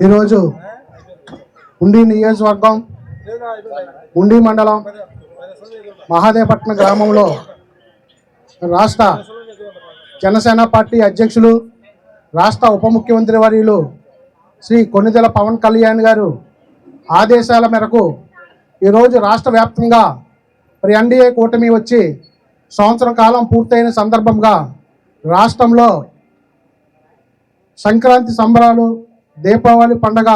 ఈరోజు ఉండి నియోజకవర్గం ఉండి మండలం మహాదేవపట్నం గ్రామంలో రాష్ట్ర జనసేన పార్టీ అధ్యక్షులు రాష్ట్ర ఉప ముఖ్యమంత్రి వర్యులు శ్రీ కొణిదెల పవన్ కళ్యాణ్ గారు ఆదేశాల మేరకు ఈరోజు రాష్ట్ర వ్యాప్తంగా మరి ఎన్డీఏ కూటమి వచ్చి సంవత్సరం కాలం పూర్తయిన సందర్భంగా రాష్ట్రంలో సంక్రాంతి సంబరాలు దీపావళి పండగ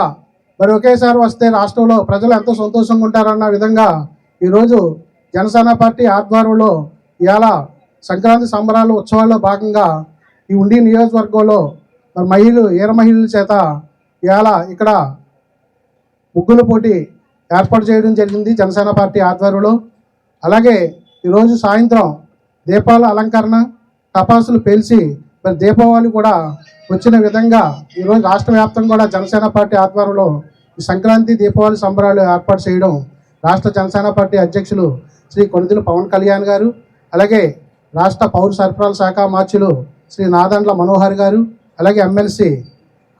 మరి ఒకేసారి వస్తే రాష్ట్రంలో ప్రజలు ఎంతో సంతోషంగా ఉంటారన్న విధంగా ఈరోజు జనసేన పార్టీ ఆధ్వర్యంలో ఇవాళ సంక్రాంతి సంబరాలు ఉత్సవాల్లో భాగంగా ఈ ఉండి నియోజకవర్గంలో మరి మహిళల చేత ఇవాళ ఇక్కడ ముగ్గుల పోటీ ఏర్పాటు చేయడం జరిగింది జనసేన పార్టీ ఆధ్వర్యంలో. అలాగే ఈరోజు సాయంత్రం దీపాల అలంకరణ టపాసులు పేల్చి మరి దీపావళి కూడా వచ్చిన విధంగా ఈరోజు రాష్ట్ర వ్యాప్తంగా కూడా జనసేన పార్టీ ఆధ్వర్యంలో ఈ సంక్రాంతి దీపావళి సంబరాలు ఏర్పాటు చేయడం రాష్ట్ర జనసేన పార్టీ అధ్యక్షులు శ్రీ కొణిదెల పవన్ కళ్యాణ్ గారు, అలాగే రాష్ట్ర పౌర సరఫరాల శాఖ మార్చులు శ్రీ నాదండ్ల మనోహర్ గారు, అలాగే ఎమ్మెల్సీ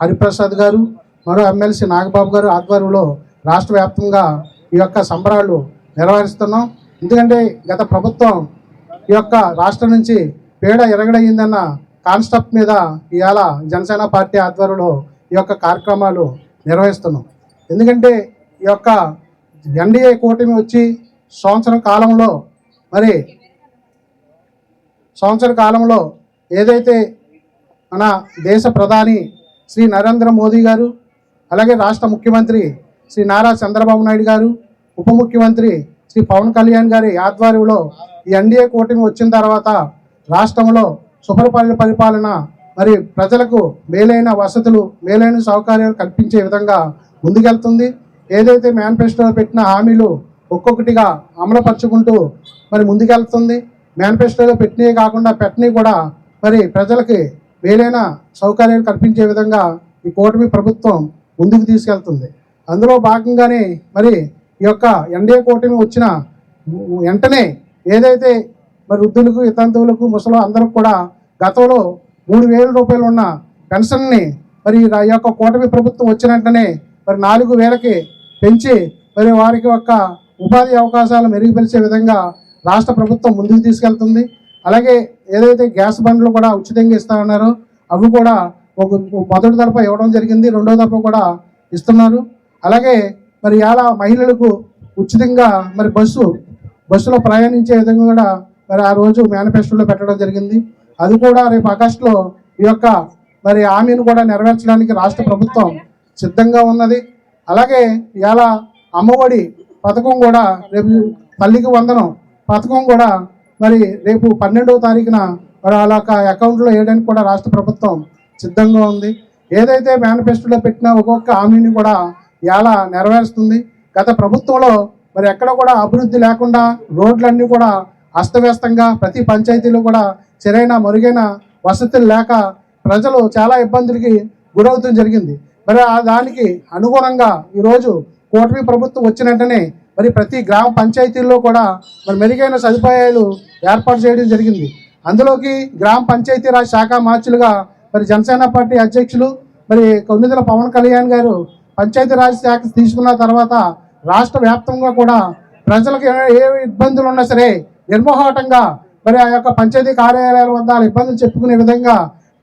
హరిప్రసాద్ గారు, మరో ఎమ్మెల్సీ నాగబాబు గారు ఆధ్వర్యంలో రాష్ట్ర వ్యాప్తంగా ఈ యొక్క సంబరాలు నిర్వహిస్తున్నాం. ఎందుకంటే గత ప్రభుత్వం ఈ యొక్క రాష్ట్రం నుంచి పీడ ఎరగడయిందన్న కాన్సెప్ట్ మీద ఇవాళ జనసేన పార్టీ ఆధ్వర్యంలో ఈ యొక్క కార్యక్రమాలు నిర్వహిస్తున్నాం. ఎందుకంటే ఈ యొక్క ఎన్డీఏ కూటమి వచ్చి సంవత్సర కాలంలో ఏదైతే మన దేశ ప్రధాని శ్రీ నరేంద్ర మోదీ గారు, అలాగే రాష్ట్ర ముఖ్యమంత్రి శ్రీ నారా చంద్రబాబు నాయుడు గారు, ఉప ముఖ్యమంత్రి శ్రీ పవన్ కళ్యాణ్ గారి ఆధ్వర్యంలో ఈ ఎన్డీఏ కూటమి వచ్చిన తర్వాత రాష్ట్రంలో పరిపాలన మరి ప్రజలకు మేలైన వసతులు మేలైన సౌకర్యాలు కల్పించే విధంగా ముందుకెళ్తుంది. ఏదైతే మేనిఫెస్టోలో పెట్టిన హామీలు ఒక్కొక్కటిగా అమలుపరుచుకుంటూ మరి ముందుకెళ్తుంది. మేనిఫెస్టోలో పెట్టినవి కాకుండా పెట్టినవి కూడా మరి ప్రజలకి మేలైన సౌకర్యాలు కల్పించే విధంగా ఈ కూటమి ప్రభుత్వం ముందుకు తీసుకెళ్తుంది. అందులో భాగంగానే మరి ఈ యొక్క ఎన్డీఏ కూటమి వచ్చిన వెంటనే ఏదైతే మరి వృద్ధులకు వితంతువులకు ముసలు అందరికి కూడా గతంలో 3,000 రూపాయలు ఉన్న పెన్షన్ని మరి ఈ యొక్క కూటమి ప్రభుత్వం వచ్చిన వెంటనే మరి 4,000కి పెంచి మరి వారికి యొక్క ఉపాధి అవకాశాలు మెరుగుపరిచే విధంగా రాష్ట్ర ప్రభుత్వం ముందుకు తీసుకెళ్తుంది. అలాగే ఏదైతే గ్యాస్ బండ్లు కూడా ఉచితంగా ఇస్తామన్నారో అవి కూడా మొదటి దఫా ఇవ్వడం జరిగింది, రెండో దఫా కూడా ఇస్తున్నారు. అలాగే మరి ఇలా మహిళలకు ఉచితంగా మరి బస్సులో ప్రయాణించే విధంగా కూడా మరి ఆ రోజు మేనిఫెస్టోలో పెట్టడం జరిగింది. అది కూడా రేపు ఆగస్టులో ఈ యొక్క మరి హామీని కూడా నెరవేర్చడానికి రాష్ట్ర ప్రభుత్వం సిద్ధంగా ఉన్నది. అలాగే ఇలా అమ్మఒడి పథకం కూడా రేపు తల్లికి వందనం పథకం కూడా మరి రేపు 12వ తారీఖున మరి వాళ్ళ అకౌంట్లో వేయడానికి కూడా రాష్ట్ర ప్రభుత్వం సిద్ధంగా ఉంది. ఏదైతే మేనిఫెస్టోలో పెట్టిన ఒక్కొక్క హామీని కూడా ఇలా నెరవేరుస్తుంది. గత ప్రభుత్వంలో మరి ఎక్కడ కూడా అభివృద్ధి లేకుండా రోడ్లన్నీ కూడా అస్తవ్యస్తంగా ప్రతి పంచాయతీలో కూడా సరైన మెరుగైన వసతులు లేక ప్రజలు చాలా ఇబ్బందులకి గురవుతూ జరిగింది. మరి దానికి అనుగుణంగా ఈరోజు కూటమి ప్రభుత్వం వచ్చిన వెంటనే మరి ప్రతి గ్రామ పంచాయతీల్లో కూడా మరి మెరుగైన సదుపాయాలు ఏర్పాటు చేయడం జరిగింది. అందులోకి గ్రామ పంచాయతీరాజ్ శాఖ మార్చులుగా మరి జనసేన పార్టీ అధ్యక్షులు మరి కొణిదెల పవన్ కళ్యాణ్ గారు పంచాయతీరాజ్ శాఖ తీసుకున్న తర్వాత రాష్ట్ర వ్యాప్తంగా కూడా ప్రజలకు ఏ ఇబ్బందులు ఉన్నా సరే నిర్మోహాటంగా మరి ఆ యొక్క పంచాయతీ కార్యాలయాల వద్ద ఇబ్బందులు చెప్పుకునే విధంగా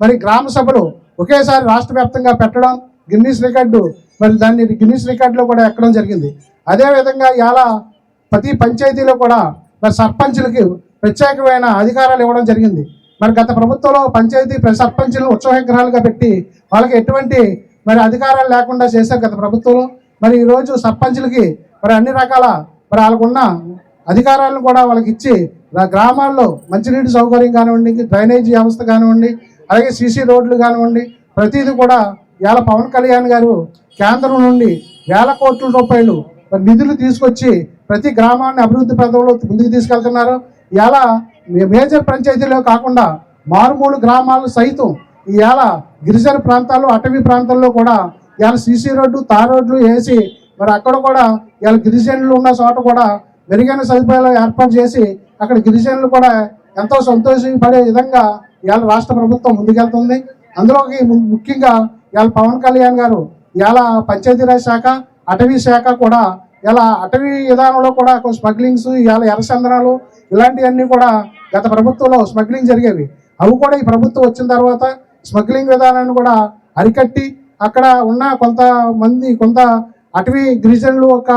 మరి గ్రామ సభలు ఒకేసారి రాష్ట్ర వ్యాప్తంగా పెట్టడం గిన్నీస్ రికార్డు మరి దాన్ని గిన్నీస్ రికార్డులో కూడా ఎక్కడం జరిగింది. అదేవిధంగా ఇలా ప్రతి పంచాయతీలో కూడా మరి సర్పంచులకి ప్రత్యేకమైన అధికారాలు ఇవ్వడం జరిగింది. మరి గత ప్రభుత్వంలో పంచాయతీ సర్పంచులను ఉత్సవ విగ్రహాలుగా పెట్టి వాళ్ళకి ఎటువంటి మరి అధికారాలు లేకుండా చేశారు గత ప్రభుత్వంలో. మరి ఈరోజు సర్పంచులకి మరి అన్ని రకాల మరి వాళ్ళకున్న అధికారాలను కూడా వాళ్ళకి ఇచ్చి గ్రామాల్లో మంచినీటి సౌకర్యం కానివ్వండి, డ్రైనేజీ వ్యవస్థ కానివ్వండి, అలాగే సీసీ రోడ్లు కానివ్వండి, ప్రతిదీ కూడా ఇవాళ పవన్ కళ్యాణ్ గారు కేంద్రం నుండి వేల కోట్ల రూపాయలు నిధులు తీసుకొచ్చి ప్రతి గ్రామాన్ని అభివృద్ధి పథంలో ముందుకు తీసుకెళ్తున్నారు. ఇవాళ మేజర్ పంచాయతీలో కాకుండా మారుమూల గ్రామాలు సైతం ఇవాళ గిరిజన ప్రాంతాల్లో అటవీ ప్రాంతాల్లో కూడా ఇవాళ సీసీ రోడ్డు తార్ రోడ్లు వేసి మరి అక్కడ కూడా ఇవాళ గిరిజనులు ఉన్న చోట కూడా మెరుగైన సదుపాయాలు ఏర్పాటు చేసి అక్కడ గిరిజనులు కూడా ఎంతో సంతోషపడే విధంగా ఇవాళ రాష్ట్ర ప్రభుత్వం ముందుకెళ్తుంది. అందులోకి ముఖ్యంగా ఇవాళ పవన్ కళ్యాణ్ గారు ఇలా పంచాయతీరాజ్ శాఖ, అటవీ శాఖ కూడా ఇలా అటవీ విధానంలో కూడా స్మగ్లింగ్స్, ఇలా ఎర్రచందనాలు ఇలాంటివన్నీ కూడా గత ప్రభుత్వంలో స్మగ్లింగ్ జరిగేవి. అవి కూడా ఈ ప్రభుత్వం వచ్చిన తర్వాత స్మగ్లింగ్ విధానాన్ని కూడా అరికట్టి అక్కడ ఉన్న కొంత అటవీ గిరిజనులు ఒక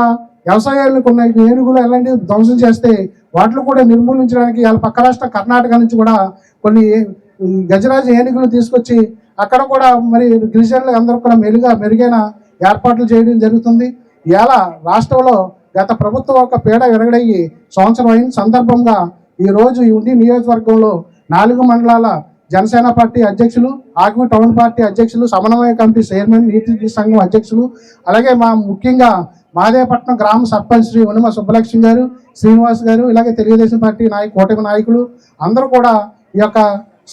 వ్యవసాయాలను కొన్ని ఏనుగులు అలాంటివి ధ్వంసం చేస్తే వాటిని కూడా నిర్మూలించడానికి వాళ్ళ పక్క రాష్ట్రం కర్ణాటక నుంచి కూడా కొన్ని గజరాజు ఏనుగులు తీసుకొచ్చి అక్కడ కూడా మరి గిరిజనులు అందరూ కూడా మెరుగైన ఏర్పాట్లు చేయడం జరుగుతుంది. ఇలా రాష్ట్రంలో గత ప్రభుత్వం ఒక పీడ విరగడయ్యి సంవత్సరం అయిన సందర్భంగా ఈరోజు ఈ ఉండి నియోజకవర్గంలో 4 మండలాల జనసేన పార్టీ అధ్యక్షులు, ఆగ్మీ టౌన్ పార్టీ అధ్యక్షులు, సమన్వయ కమిటీ చైర్మన్, నీతి సంఘం అధ్యక్షులు, అలాగే ముఖ్యంగా మహదేవపట్నం గ్రామ సర్పంచ్ శ్రీ ఉనిమ సుబ్బలక్ష్మి గారు, శ్రీనివాస్ గారు, ఇలాగే తెలుగుదేశం పార్టీ కూటమి నాయకులు అందరూ కూడా ఈ యొక్క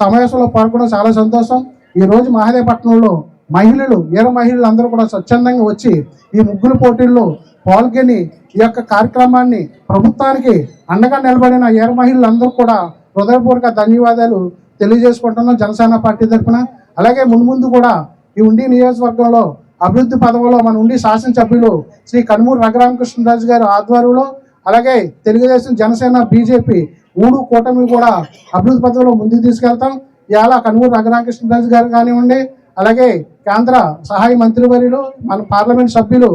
సమావేశంలో పాల్గొనడం చాలా సంతోషం. ఈరోజు మహదేవపట్నంలో వీర మహిళలు అందరూ కూడా స్వచ్ఛందంగా వచ్చి ఈ ముగ్గుల పోటీల్లో పాల్గొని ఈ యొక్క కార్యక్రమాన్ని ప్రభుత్వానికి అండగా నిలబడిన వీర మహిళలందరూ కూడా హృదయపూర్వక ధన్యవాదాలు తెలియజేసుకుంటున్నాం జనసేన పార్టీ తరఫున. అలాగే మున్ముందు కూడా ఈ ఉండి నియోజకవర్గంలో అభివృద్ధి పదవిలో మన ఉండి శాసనసభ్యులు శ్రీ కనుమూరు రఘురామకృష్ణరాజు గారి ఆధ్వర్యంలో, అలాగే తెలుగుదేశం, జనసేన, బీజేపీ 3 కూటమి కూడా అభివృద్ధి పదవిలో ముందుకు తీసుకెళ్తాం. ఇవాళ కనుమూరు రఘురామకృష్ణరాజు గారు కానివ్వండి, అలాగే కేంద్ర సహాయ మంత్రివర్యులు, మన పార్లమెంట్ సభ్యులు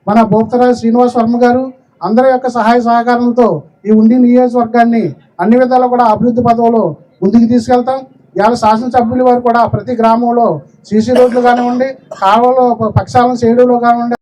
మన భూపతరాజు శ్రీనివాస్ వర్మ గారు అందరి యొక్క సహాయ సహకారంతో ఈ ఉండి నియోజకవర్గాన్ని అన్ని విధాలు కూడా అభివృద్ధి పదవిలో ముందుకు తీసుకెళ్తాం. ఇవాళ శాసనసభ్యుల వారు కూడా ప్రతి గ్రామంలో సీసీ రోడ్లు కానివ్వండి, కాలువలో పక్షాలను చేయడంలో కానివ్వండి,